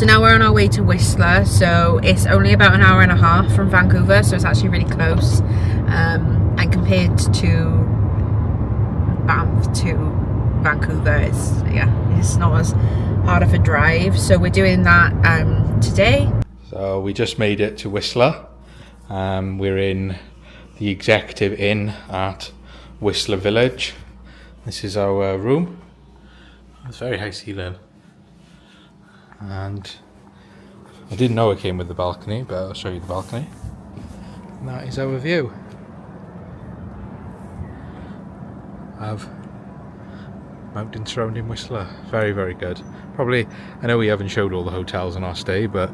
So now we're on our way to Whistler, so it's only about an hour and a half from Vancouver, so it's actually really close. And compared to Banff to Vancouver, it's not as hard of a drive. So we're doing that today. So we just made it to Whistler. We're in the Executive Inn at Whistler Village. This is our room. It's very high ceiling. And I didn't know it came with the balcony, but I'll show you the balcony. And that is our view of mountains surrounding Whistler. Very, very good. Probably, I know we haven't showed all the hotels in our stay, but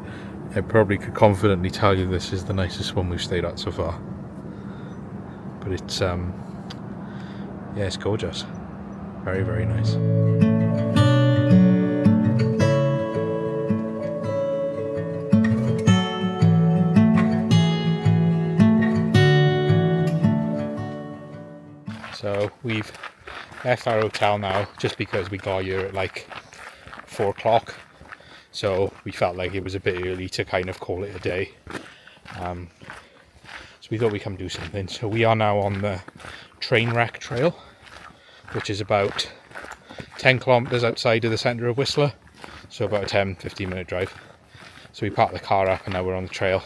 I probably could confidently tell you this is the nicest one we've stayed at so far. But it's, it's gorgeous. Very, very nice. So we've left our hotel now just because we got here at like 4 o'clock. So we felt like it was a bit early to kind of call it a day. So we thought we'd come do something. So we are now on the train wreck trail, which is about 10 kilometres outside of the centre of Whistler. So about a 10-15 minute drive. So we parked the car up and now we're on the trail.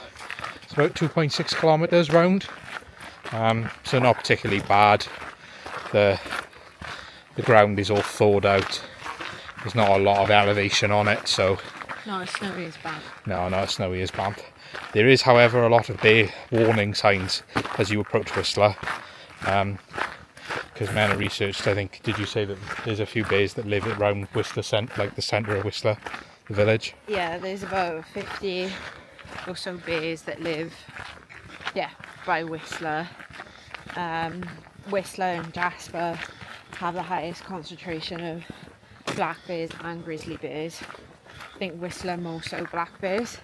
It's about 2.6 kilometres round. So not particularly bad. The ground is all thawed out. There's not a lot of elevation on it, so... Not as snowy as Banff. No, not as snowy as Banff. There is, however, a lot of bay warning signs as you approach Whistler. Because men have researched, I think, did you say that there's a few bays that live around Whistler, like the centre of Whistler, the village? Yeah, there's about 50 or so bays that live, by Whistler. Whistler and Jasper have the highest concentration of black bears and grizzly bears. I think Whistler more so black bears.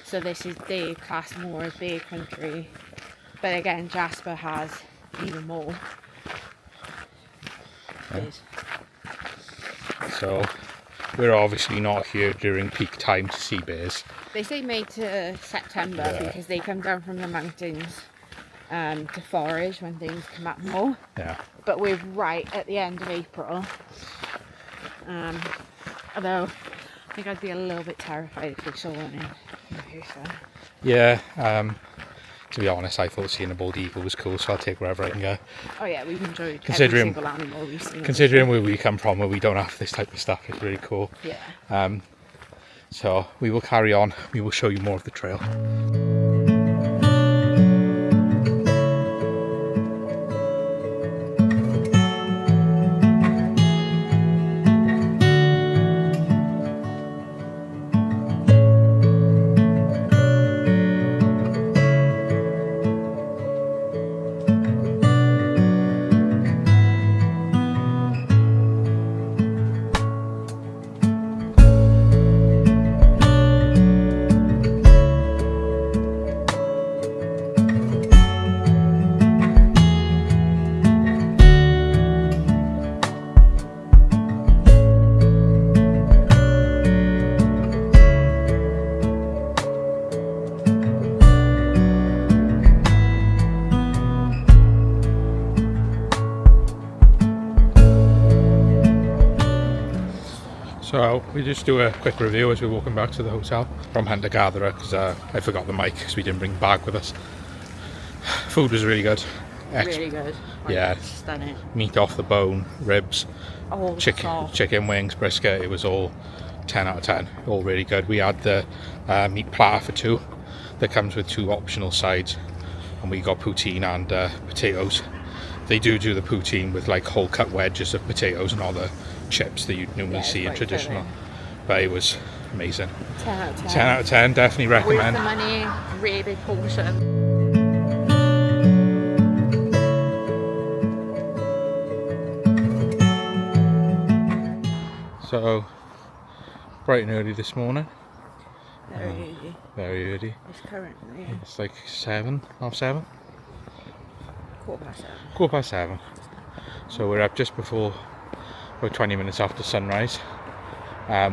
So they class more as bear country. But again, Jasper has even more bears. So we're obviously not here during peak time to see bears. They say May to September because they come down from the mountains to forage when things come up more. Yeah. But we're right at the end of April. Although I think I'd be a little bit terrified if we saw one in Vancouver. Yeah. To be honest, I thought seeing a bald eagle was cool, so I'll take wherever I can go. Oh yeah, we've enjoyed every single animal we've seen. Considering where we come from, where we don't have this type of stuff, it's really cool. Yeah. So we will carry on. We will show you more of the trail. So we just do a quick review as we're walking back to the hotel from Hunter Gatherer because I forgot the mic because we didn't bring the bag with us. Food was really good. Really good. Yeah. Stunning. Meat off the bone, ribs, Oh, chicken wings, brisket. It was all 10 out of 10. All really good. We had the meat platter for 2 that comes with 2 optional sides, and we got poutine and potatoes. They do the poutine with like whole cut wedges of potatoes and all the chips that you'd normally see in traditional. But it was amazing. 10 out of 10. 10 out of 10, definitely recommend. Worth the money, really big portion. So, bright and early this morning. Very early. Very early. It's currently... It's like 7, half 7? Quarter past 7. Quarter past 7. So we're up just before, about 20 minutes after sunrise.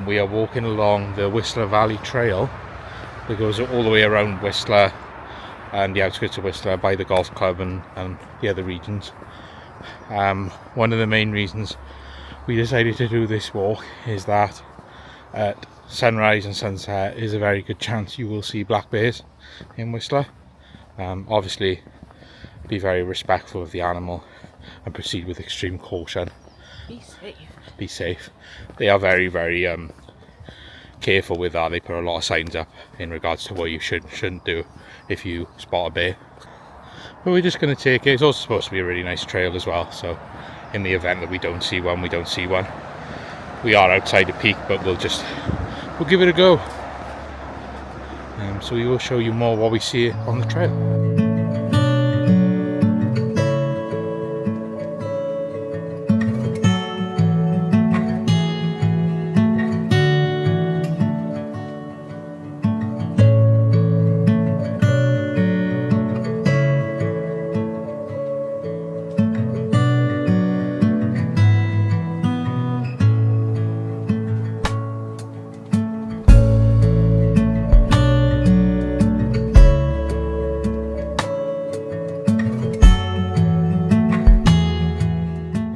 We are walking along the Whistler Valley Trail that goes all the way around Whistler and the outskirts of Whistler by the golf club and the other regions. One of the main reasons we decided to do this walk is that at sunrise and sunset is a very good chance you will see black bears in Whistler. Obviously be very respectful of the animal and proceed with extreme caution. Be safe. They are very, very careful with that. They put a lot of signs up in regards to what you shouldn't do if you spot a bear. But we're just going to take it. It's also supposed to be a really nice trail as well, so in the event that we don't see one, we don't see one. We are outside the peak, but we'll give it a go. So we will show you more what we see on the trail.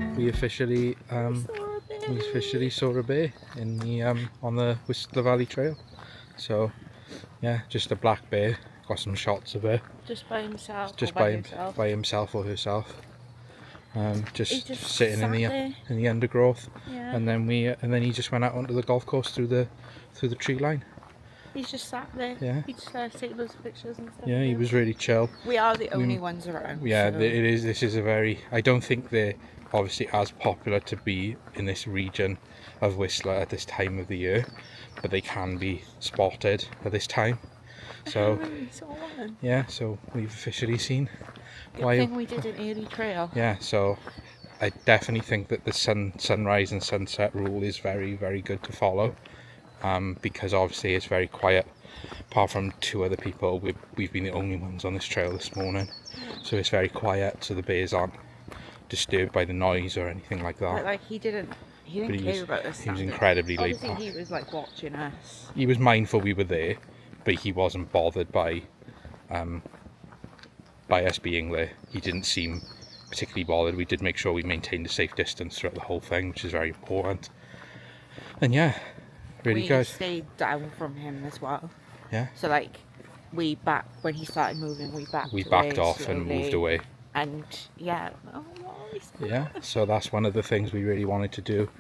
We officially saw a bear in the on the Whistler Valley Trail. So yeah, just a black bear. Got some shots of it. Just by himself. Just by himself or herself. Just sitting in the undergrowth. Yeah. And then he just went out onto the golf course through the tree line. He's just sat there. Yeah. He just taking loads of pictures and stuff. Yeah, he was really chill. We are the only ones around. Yeah, so. This is a very. I don't think they're obviously as popular to be in this region of Whistler at this time of the year, but they can be spotted at this time. So yeah, so we've officially seen. Good thing we did an early trail. Yeah, so I definitely think that the sunrise and sunset rule is very, very good to follow. Because obviously it's very quiet. Apart from two other people, we've been the only ones on this trail this morning, so it's very quiet. So the bears aren't disturbed by the noise or anything like that. But like he didn't care about us. He was incredibly laid back. Obviously, he was like watching us. He was mindful we were there, but he wasn't bothered by us being there. He didn't seem particularly bothered. We did make sure we maintained a safe distance throughout the whole thing, which is very important. And yeah. Really good. We stayed down from him as well. Yeah. So like, when he started moving, we backed off slowly and moved away. And yeah. Yeah. So that's one of the things we really wanted to do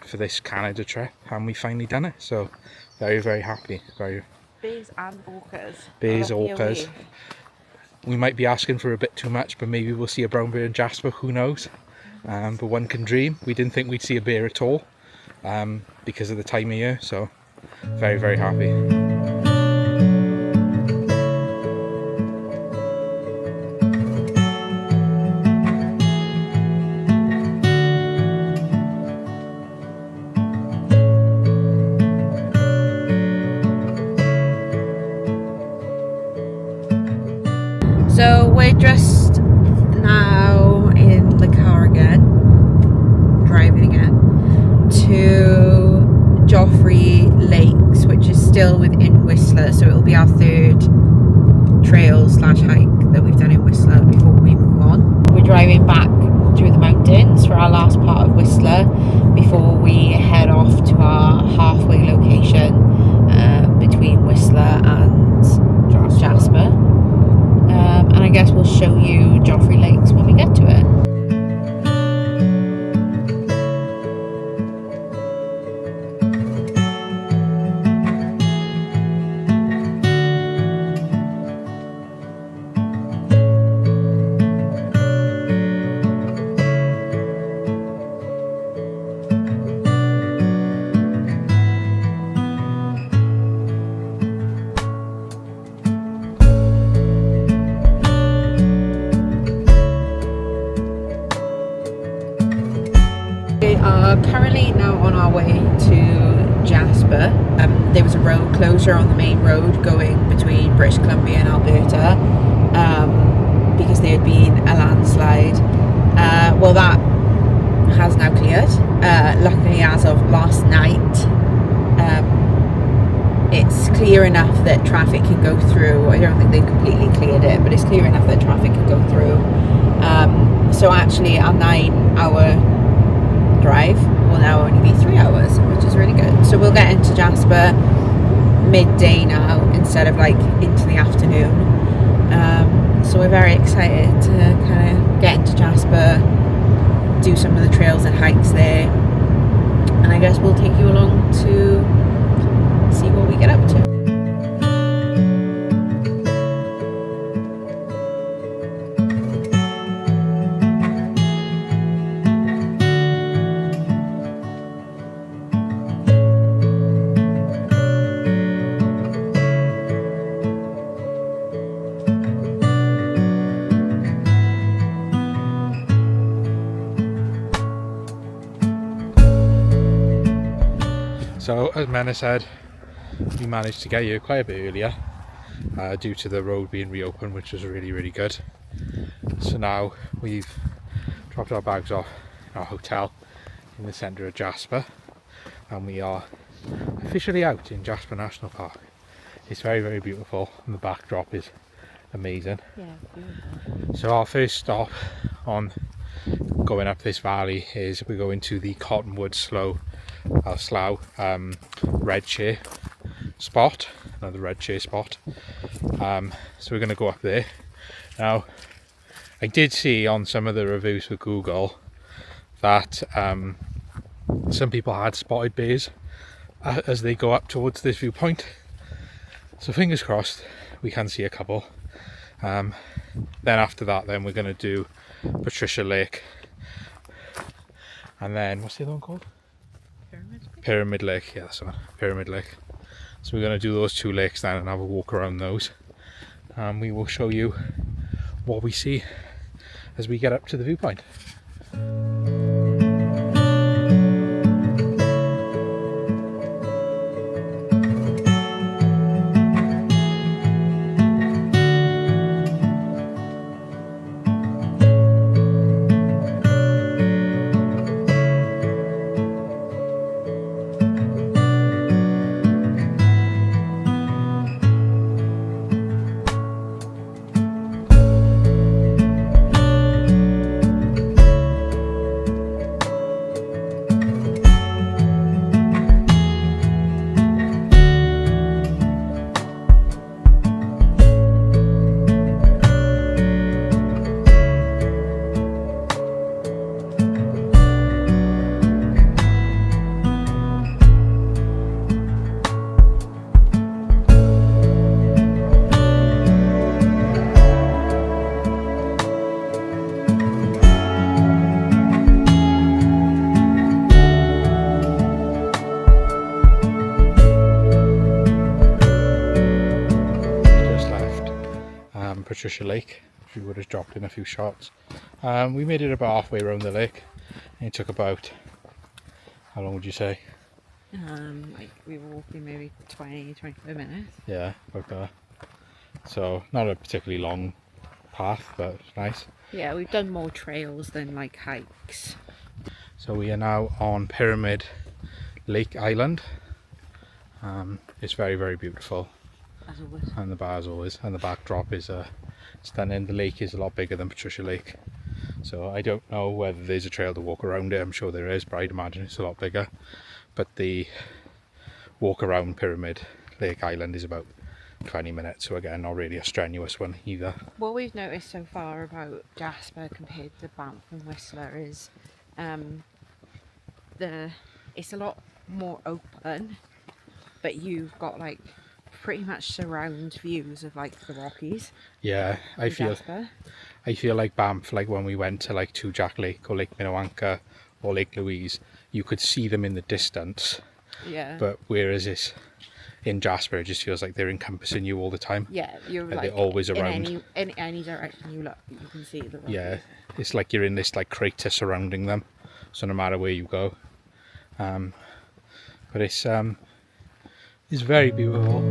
for this Canada trip, and we finally done it. So very, very happy. Bears and orcas. Orcas. We might be asking for a bit too much, but maybe we'll see a brown bear in Jasper. Who knows? But one can dream. We didn't think we'd see a bear at all. Because of the time of year, so very, very happy. So we're just now in the car again, driving again to Joffrey Lakes, which is still within Whistler, so it'll be our third trail / hike that we've done in Whistler before we move on. We're driving back through the mountains for our last part of Whistler before we head off to our halfway location between Whistler and Jasper. And I guess we'll show you Joffrey Lakes when we get to it. Currently now on our way to Jasper. There was a road closure on the main road going between British Columbia and Alberta because there had been a landslide. Well, that has now cleared. Luckily, as of last night, It's clear enough that traffic can go through. I don't think they've completely cleared it, but it's clear enough that traffic can go through. So actually our 9-hour drive will now only be 3 hours, which is really good. So we'll get into Jasper midday now instead of like into the afternoon. So we're very excited to kind of get into Jasper, do some of the trails and hikes there, and I guess we'll take you along to see what we get up to. So as Mena said, we managed to get here quite a bit earlier due to the road being reopened, which was really good. So now we've dropped our bags off in our hotel in the centre of Jasper, and we are officially out in Jasper National Park. It's very beautiful, and the backdrop is amazing. Yeah, beautiful. So our first stop on going up this valley is we're going to the Cottonwood Slough red chair spot, another red chair spot. So we're going to go up there. Now, I did see on some of the reviews for Google that some people had spotted bears as they go up towards this viewpoint. So fingers crossed we can see a couple. Then after that, then we're going to do Patricia Lake, and then what's the other one called? Pyramid Lake. Yeah, that's the one. Pyramid Lake. So we're going to do those two lakes then and have a walk around those. We will show you what we see as we get up to the viewpoint. Patricia Lake, which we would have dropped in a few shots. We made it about halfway around the lake, and it took about, how long would you say? Like we were walking maybe 20-25 minutes. Yeah, about that. So not a particularly long path, but it's nice. Yeah, we've done more trails than like hikes. So we are now on Pyramid Lake Island. It's very beautiful. As always. And as always, and the backdrop is stunning. The lake is a lot bigger than Patricia Lake, so I don't know whether there's a trail to walk around it. I'm sure there is, but I'd imagine it's a lot bigger. But the walk around Pyramid Lake Island is about 20 minutes, so again, not really a strenuous one either. What we've noticed so far about Jasper compared to Banff and Whistler is it's a lot more open, but you've got like pretty much surround views of like the Rockies. Yeah, I feel like Banff, like when we went to like to Jack Lake or Lake Minnewanka or Lake Louise, you could see them in the distance. Yeah. But whereas it's in Jasper, it just feels like they're encompassing you all the time. Yeah, you're like they're always around. In any direction you look, you can see the Rockies. Yeah, it's like you're in this like crater surrounding them, so no matter where you go. But it's very beautiful.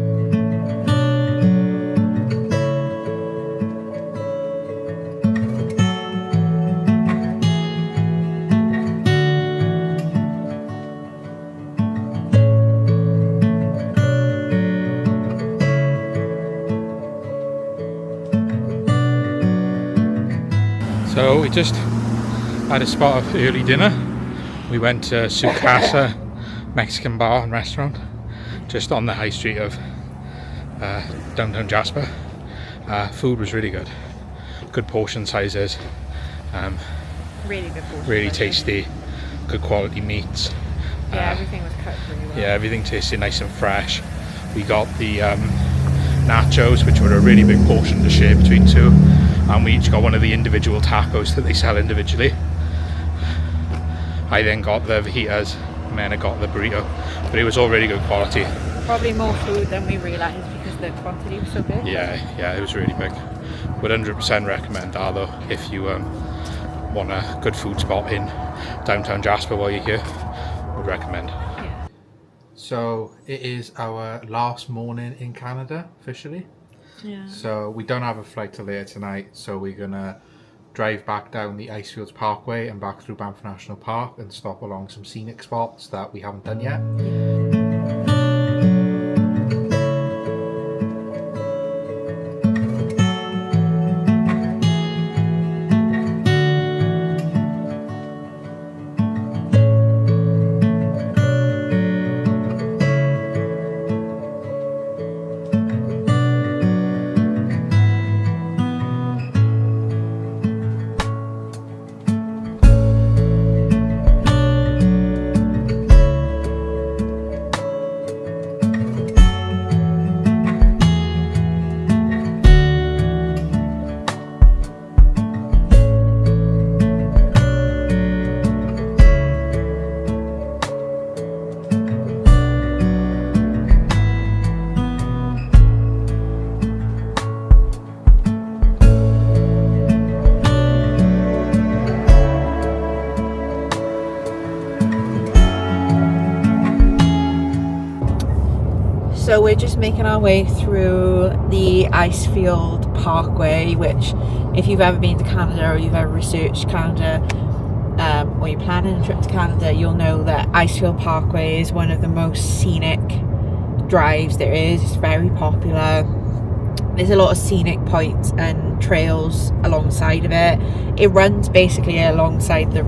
we just had a spot of early dinner. We went to Sucasa Mexican bar and restaurant just on the high street of downtown Jasper. Food was really good. Good portion sizes. Really good portion. Really tasty. Good quality meats. Yeah, everything was cut really well. Yeah, everything tasted nice and fresh. We got the nachos, which were a really big portion to share between two, and we each got one of the individual tacos that they sell individually. I then got the fajitas, Mena got the burrito, but it was all really good quality. Probably more food than we realised because the quantity was so big. Yeah, it was really big. Would 100% recommend that though, if you want a good food spot in downtown Jasper while you're here. Would recommend. Yeah. So it is our last morning in Canada officially. Yeah. So we don't have a flight till later tonight, so we're gonna drive back down the Icefields Parkway and back through Banff National Park and stop along some scenic spots that we haven't done yet. So we're just making our way through the Icefield Parkway, which if you've ever been to Canada or you've ever researched Canada, or you're planning a trip to Canada, you'll know that Icefield Parkway is one of the most scenic drives there is. It's very popular. There's a lot of scenic points and trails alongside of it. It runs basically alongside the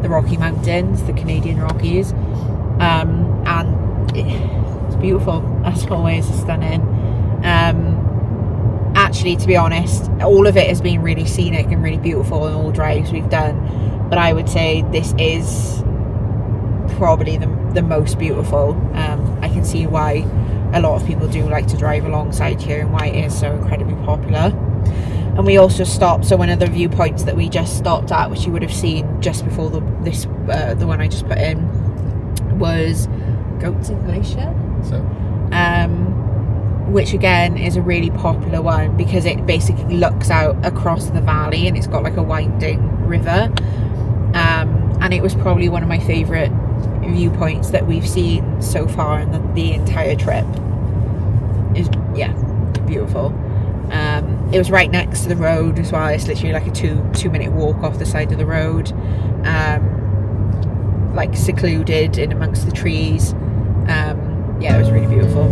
Rocky Mountains, the Canadian Rockies, and it's beautiful. As always, it's stunning. Actually, to be honest, all of it has been really scenic and really beautiful in all drives we've done, but I would say this is probably the most beautiful. I can see why a lot of people do like to drive alongside here and why it is so incredibly popular. And we also stopped, so one of the viewpoints that we just stopped at, which you would have seen just before the one I just put in, was Goats Glacier, which again is a really popular one because it basically looks out across the valley and it's got like a winding river, and it was probably one of my favourite viewpoints that we've seen so far in the entire trip. Is beautiful. It was right next to the road as well. It's literally like a two minute walk off the side of the road, like secluded in amongst the trees. It was really beautiful.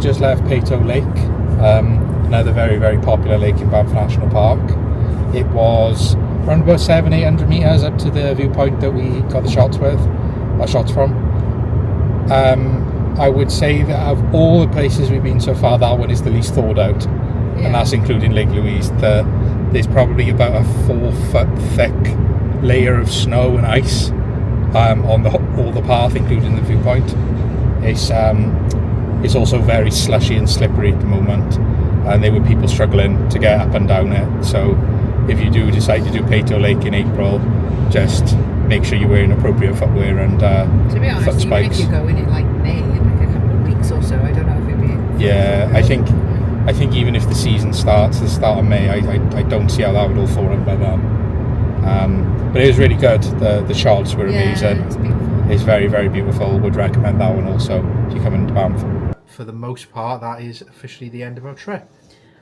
Just left Peyto Lake, another very, very popular lake in Banff National Park. It was around about 700-800 metres up to the viewpoint that we got the shots from. I would say that of all the places we've been so far, that one is the least thought out, and that's including Lake Louise. There's probably about a 4-foot thick layer of snow and ice on all the path, including the viewpoint. it's also very slushy and slippery at the moment, and there were people struggling to get up and down it. So if you do decide to do Peyto Lake in April, just make sure you're wearing appropriate footwear and To be honest, foot even spikes. if you go in like May, in like a couple of weeks or so, I don't know if it'd be. Yeah, I think even if the season starts the start of May, I don't see how that would all fall in by then. But it was really good. The shots were amazing. It's beautiful. It's very, very beautiful. Would recommend that one also if you come into Banff. For the most part, that is officially the end of our trip.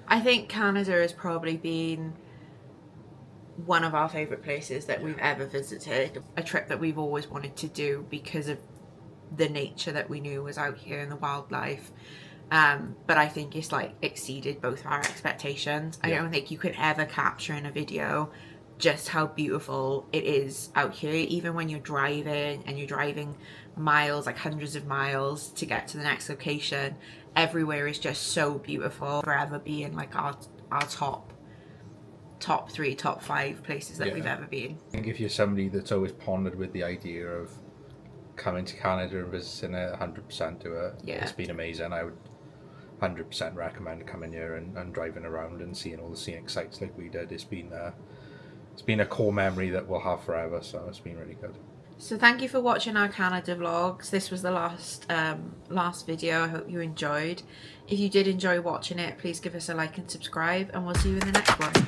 I think Canada has probably been one of our favourite places that we've ever visited. A trip that we've always wanted to do because of the nature that we knew was out here and the wildlife. But I think it's like exceeded both our expectations. I don't think you could ever capture in a video just how beautiful it is out here, even when you're driving and you're driving miles, like hundreds of miles to get to the next location. Everywhere is just so beautiful. Forever being like our top 3, top 5 places that we've ever been. I think if you're somebody that's always pondered with the idea of coming to Canada and visiting it, 100% do it. It's been amazing. I would 100% recommend coming here and driving around and seeing all the scenic sites like we did. It's been a core memory that we'll have forever, so it's been really good. So thank you for watching our Canada vlogs. This was the last video. I hope you enjoyed. If you did enjoy watching it, please give us a like and subscribe, and we'll see you in the next one.